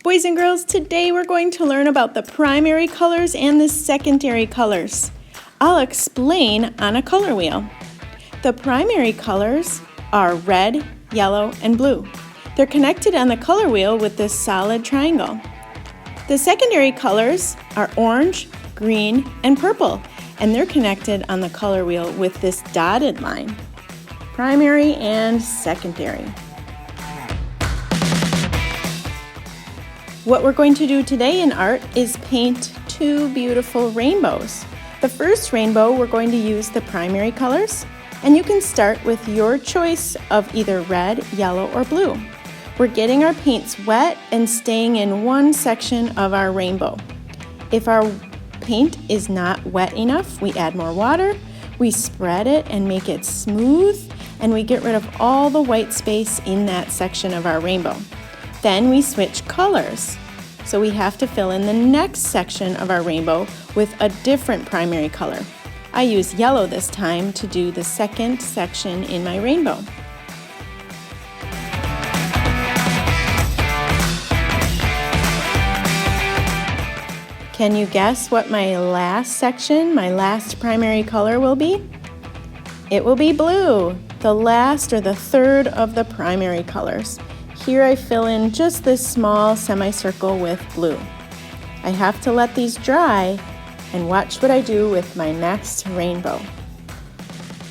Boys and girls, today we're going to learn about the primary colors and the secondary colors. I'll explain on a color wheel. The primary colors are red, yellow, and blue. They're connected on the color wheel with this solid triangle. The secondary colors are orange, green, and purple, and they're connected on the color wheel with this dotted line. Primary and secondary. What we're going to do today in art is paint two beautiful rainbows. The first rainbow, we're going to use the primary colors, and you can start with your choice of either red, yellow, or blue. We're getting our paints wet and staying in one section of our rainbow. If our paint is not wet enough, we add more water, we spread it and make it smooth, and we get rid of all the white space in that section of our rainbow. Then we switch colors. So we have to fill in the next section of our rainbow with a different primary color. I use yellow this time to do the second section in my rainbow. Can you guess what my last section, my last primary color will be? It will be blue, the last or the third of the primary colors. Here I fill in just this small semicircle with blue. I have to let these dry and watch what I do with my next rainbow.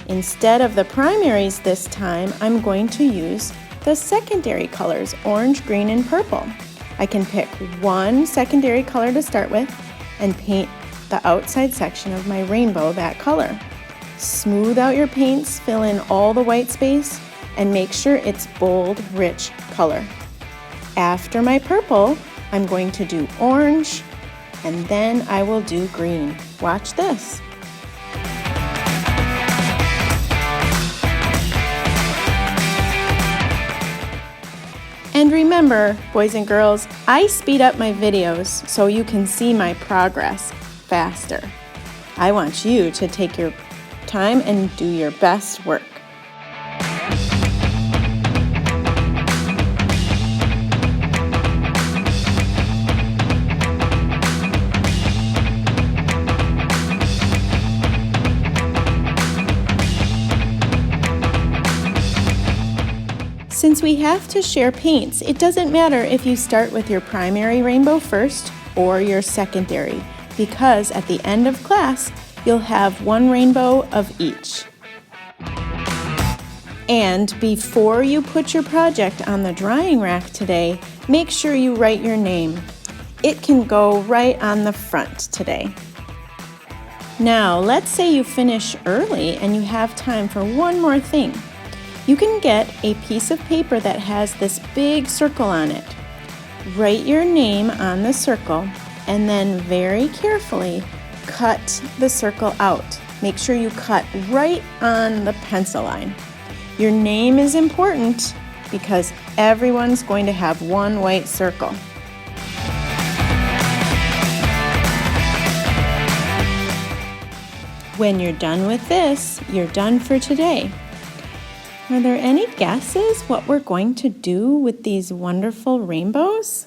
Instead of the primaries this time, I'm going to use the secondary colors, orange, green, and purple. I can pick one secondary color to start with and paint the outside section of my rainbow that color. Smooth out your paints, fill in all the white space, and make sure it's bold, rich color. After my purple, I'm going to do orange, and then I will do green. Watch this. And remember, boys and girls, I speed up my videos so you can see my progress faster. I want you to take your time and do your best work. Since we have to share paints, it doesn't matter if you start with your primary rainbow first or your secondary, because at the end of class, you'll have one rainbow of each. And before you put your project on the drying rack today, make sure you write your name. It can go right on the front today. Now, let's say you finish early and you have time for one more thing. You can get a piece of paper that has this big circle on it. Write your name on the circle and then very carefully cut the circle out. Make sure you cut right on the pencil line. Your name is important because everyone's going to have one white circle. When you're done with this, you're done for today. Are there any guesses what we're going to do with these wonderful rainbows?